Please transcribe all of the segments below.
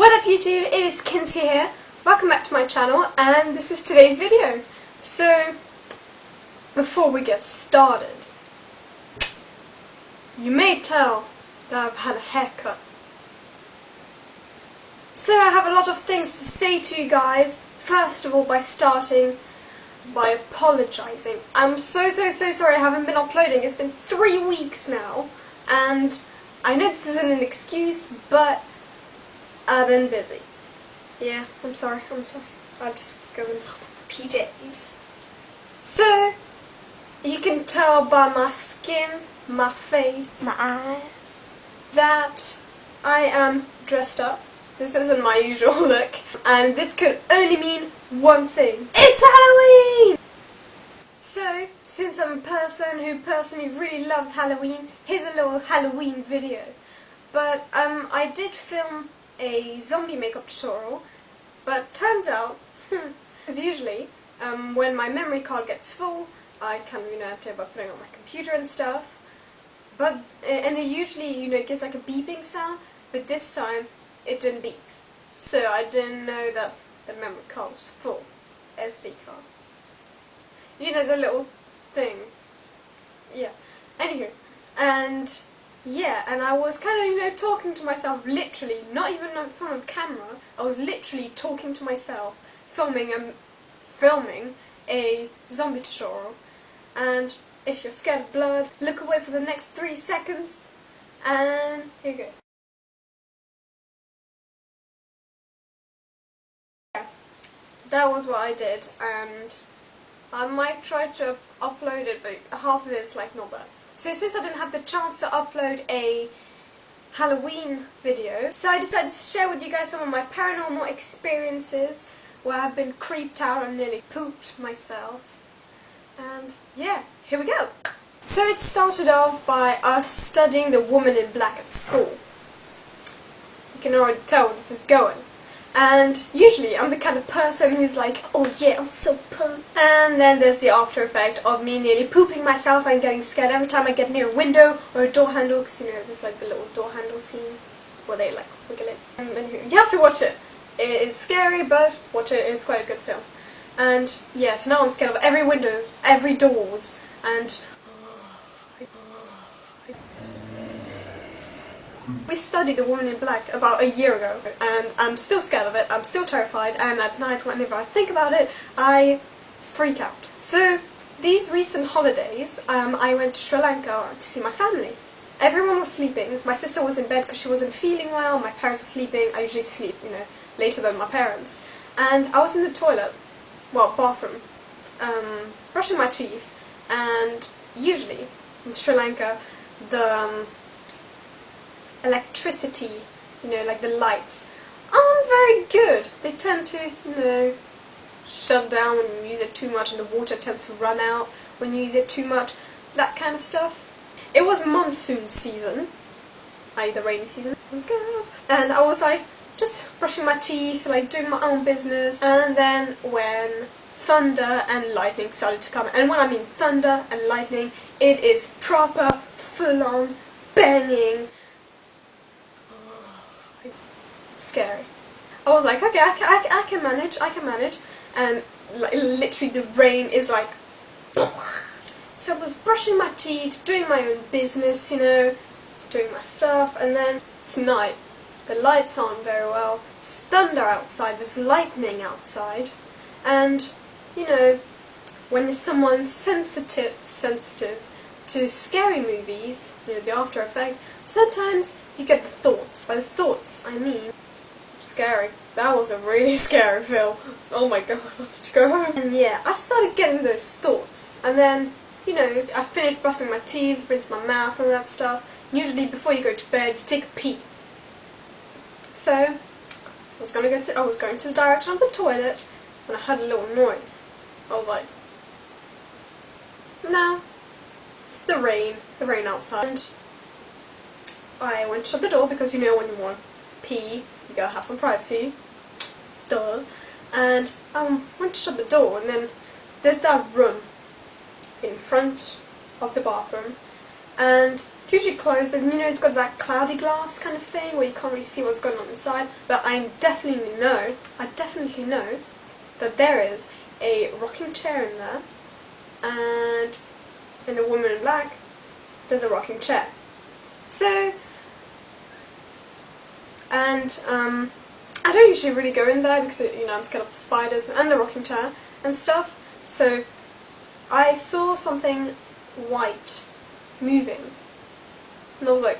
What up YouTube, it is Kinsey here. Welcome back to my channel and this is today's video. So, before we get started, you may tell that I've had a haircut. So I have a lot of things to say to you guys. First of all, by starting by apologizing. I'm so sorry I haven't been uploading. It's been 3 weeks now and I know this isn't an excuse, but I've been busy. Yeah, I'm sorry. I'll just go in PJs. So, you can tell by my skin, my face, my eyes, that I am dressed up. This isn't my usual look, and this could only mean one thing. It's Halloween! So, since I'm a person who personally really loves Halloween, here's a little Halloween video. But, I did film a zombie makeup tutorial, but turns out, as usually, when my memory card gets full, I kind of, have to put it on my computer and stuff, but, and it usually, gives like a beeping sound, but this time, it didn't beep. So I didn't know that the memory card was full. SD card. The little thing. Yeah. Anywho, and yeah, and I was kind of, talking to myself, literally, not even in front of camera. I was literally talking to myself, filming a zombie tutorial. And if you're scared of blood, look away for the next 3 seconds, and here you go. That was what I did, and I might try to upload it, but half of it's like not bad. So since I didn't have the chance to upload a Halloween video, so I decided to share with you guys some of my paranormal experiences where I've been creeped out and nearly pooped myself. And yeah, here we go. So it started off by us studying The Woman in Black at school. You can already tell where this is going. And usually I'm the kind of person who's like, oh yeah, I'm so pumped. And then there's the after effect of me nearly pooping myself and getting scared every time I get near a window or a door handle, because there's like the little door handle scene where they like wiggle it. Anywho, you have to watch it. It is scary, but watch it, it's quite a good film. And yeah, so now I'm scared of every windows, every doors, and we studied The Woman in Black about a year ago, and I'm still scared of it, I'm still terrified, and at night whenever I think about it, I freak out. So, these recent holidays, I went to Sri Lanka to see my family. Everyone was sleeping, my sister was in bed because she wasn't feeling well, my parents were sleeping, I usually sleep, later than my parents. And I was in the toilet, well, bathroom, brushing my teeth, and usually, in Sri Lanka, the electricity, like the lights, aren't very good. They tend to, shut down when you use it too much, and the water tends to run out when you use it too much, that kind of stuff. It was monsoon season, i.e. the rainy season, and I was like, just brushing my teeth, like doing my own business, and then when thunder and lightning started to come, and when I mean thunder and lightning, it is proper, full-on, banging, scary. I was like, okay, I can manage, and like, literally the rain is like, so I was brushing my teeth, doing my own business, doing my stuff, and then it's night, the lights aren't very well, there's thunder outside, there's lightning outside, and, when someone's sensitive to scary movies, the after effect, sometimes you get the thoughts. By the thoughts, I mean scary. That was a really scary film. Oh my god, I wanted to go home. And yeah, I started getting those thoughts. And then, I finished brushing my teeth, rinsed my mouth and that stuff. Usually before you go to bed, you take a pee. So, I was going to the direction of the toilet when I heard a little noise. I was like, no, it's the rain outside. And I went to shut the door because when you want to pee, you gotta have some privacy. Duh. And I went to shut the door, and then there's that room in front of the bathroom, and It's usually closed, and you know it's got that cloudy glass kind of thing where you can't really see what's going on inside. But I definitely know that there is a rocking chair in there, and in The Woman in Black, there's a rocking chair. So, and I don't usually really go in there because you know I'm scared of the spiders and the rocking chair and stuff. So I saw something white moving, and I was like,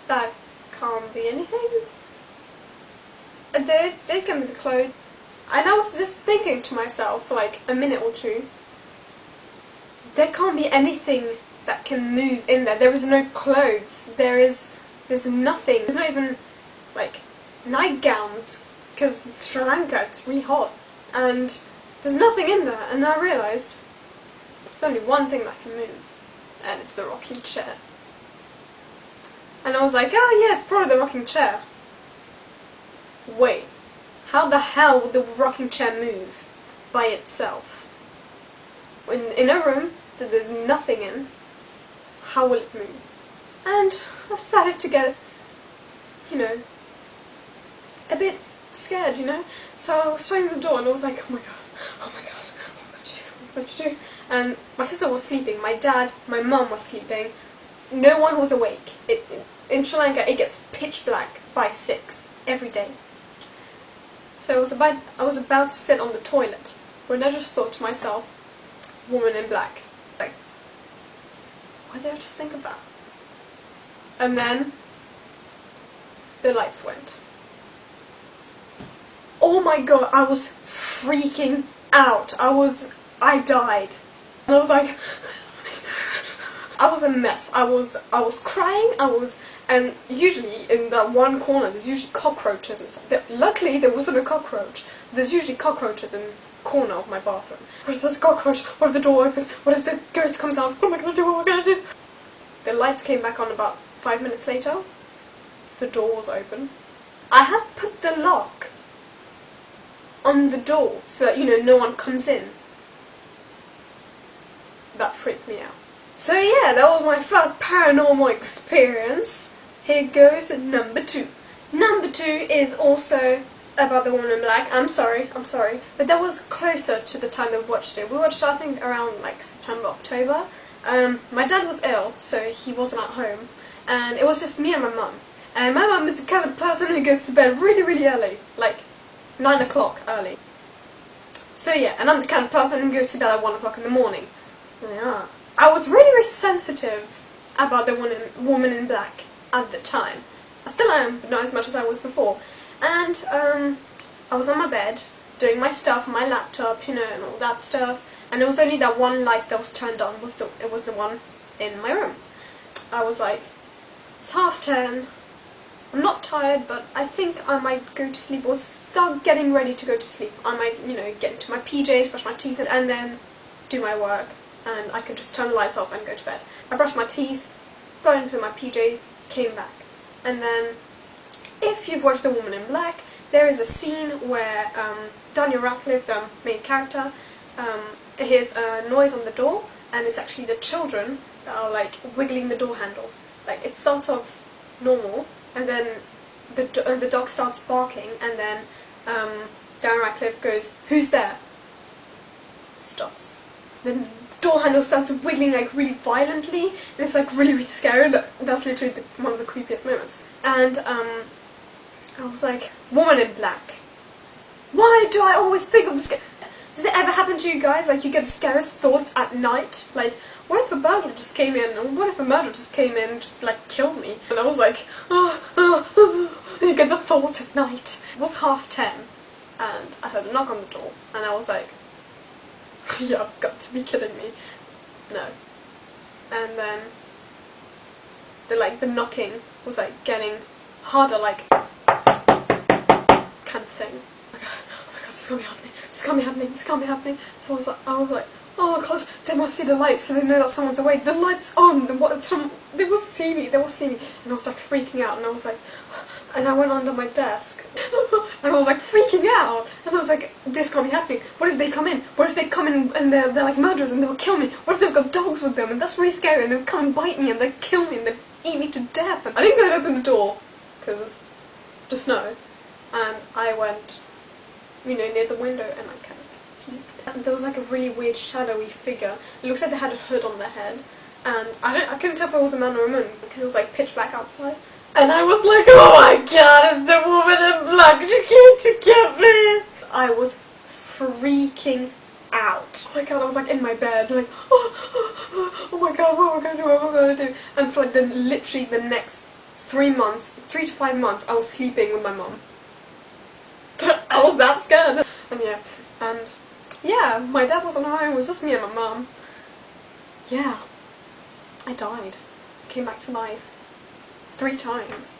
that can't be anything. They gave me the clothes, and I was just thinking to myself for like a minute or two, there can't be anything that can move in there. There is no clothes. There's nothing. There's not even like nightgowns because it's Sri Lanka. It's really hot, and there's nothing in there. And I realised there's only one thing that can move, and it's the rocking chair. And I was like, oh yeah, it's probably the rocking chair. Wait, how the hell would the rocking chair move by itself? In a room that there's nothing in, how will it move? And I started to get, you know, a bit scared, you know? So I was trying the door and I was like, oh my god, what am I going to do? And my sister was sleeping, my dad, my mum was sleeping, no one was awake. In Sri Lanka it gets pitch black by 6 every day. So I was about to sit on the toilet when I just thought to myself, Woman in Black. Like, why did I just think of that? And then the lights went. Oh my god, I was freaking out. I died. And I was like, I was a mess. I was crying, and usually in that one corner there's usually cockroaches and stuff. Luckily there wasn't a cockroach. There's usually cockroaches in the corner of my bathroom. What if there's a cockroach? What if the door opens? What if the ghost comes out? What am I gonna do? What am I gonna do? The lights came back on about 5 minutes later. The door was open. I had put the lock on the door so that, you know, no one comes in. That freaked me out. So yeah, that was my first paranormal experience. Here goes number 2. Number 2 is also about the Woman in Black. I'm sorry, but that was closer to the time that we watched it. We watched it, I think, around like September, October. My dad was ill, so he wasn't at home, and it was just me and my mum. And my mum is the kind of person who goes to bed really, really early, like 9 o'clock early. So yeah, and I'm the kind of person who goes to bed at 1 o'clock in the morning. Yeah. I was really, really sensitive about the Woman in Black at the time. I still am, but not as much as I was before. And I was on my bed, doing my stuff, my laptop, you know, and all that stuff. And it was only that one light that was turned on, it was the one in my room. I was like, it's 10:30, I'm not tired, but I think I might go to sleep, or start getting ready to go to sleep. I might, you know, get into my PJs, brush my teeth, and then do my work. And I could just turn the lights off and go to bed. I brushed my teeth, got into my PJs, came back. And then, if you've watched The Woman in Black, there is a scene where Daniel Radcliffe, the main character, hears a noise on the door, and it's actually the children that are like wiggling the door handle. Like, it starts off normal, and then the dog starts barking, and then Daniel Radcliffe goes, "Who's there?" Stops. Then door handle starts wiggling like really violently, and it's like really, really scary. That's literally one of the creepiest moments. And I was like, Woman in Black. Why do I always think of this? Does it ever happen to you guys? Like, you get the scariest thoughts at night? Like, what if a burglar just came in? Or what if a murderer just came in and just like killed me? And I was like, you get the thought at night. It was 10:30, and I heard a knock on the door, and I was like, yeah, I've got to be kidding me. No. And then the knocking was like getting harder, like kind of thing. Oh my god, this can't be happening. This can't be happening. This can't be happening. So I was like, oh my god, they must see the lights, so they know that someone's awake. The light's on. They will see me. They will see me. And I was like freaking out, and I was like, and I went under my desk. And I was like freaking out. And I was like, this can't be happening. What if they come in? What if they come in and they're like murderers and they'll kill me? What if they've got dogs with them? And that's really scary. And they'll come and bite me and they'll kill me and they'll eat me to death. And I didn't go and open the door because the snow. And I went, you know, near the window and I kind of peeked. And there was like a really weird shadowy figure. It looks like they had a hood on their head. And I couldn't tell if it was a man or a woman because it was like pitch black outside. And I was like, oh my god, it's the woman in black, she came to get me! I was freaking out. Oh my god, I was like in my bed, like, oh my god, what am I gonna do, what am I gonna do? And for like literally the next 3 to 5 months, I was sleeping with my mum. I was that scared. And yeah, my dad wasn't home, it was just me and my mum. Yeah, I died. Came back to life. 3 times.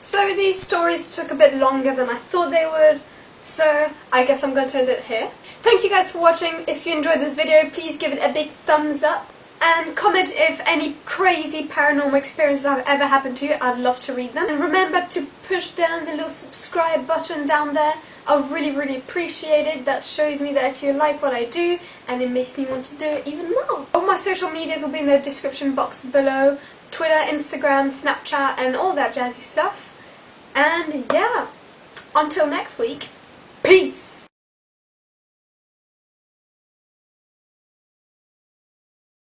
So these stories took a bit longer than I thought they would, so I guess I'm going to end it here. Thank you guys for watching. If you enjoyed this video, please give it a big thumbs up and comment if any crazy paranormal experiences have ever happened to you. I'd love to read them. And remember to push down the little subscribe button down there. I would really appreciate it. That shows me that you like what I do and it makes me want to do it even more. All my social medias will be in the description box below. Twitter, Instagram, Snapchat and all that jazzy stuff. And yeah, until next week, peace!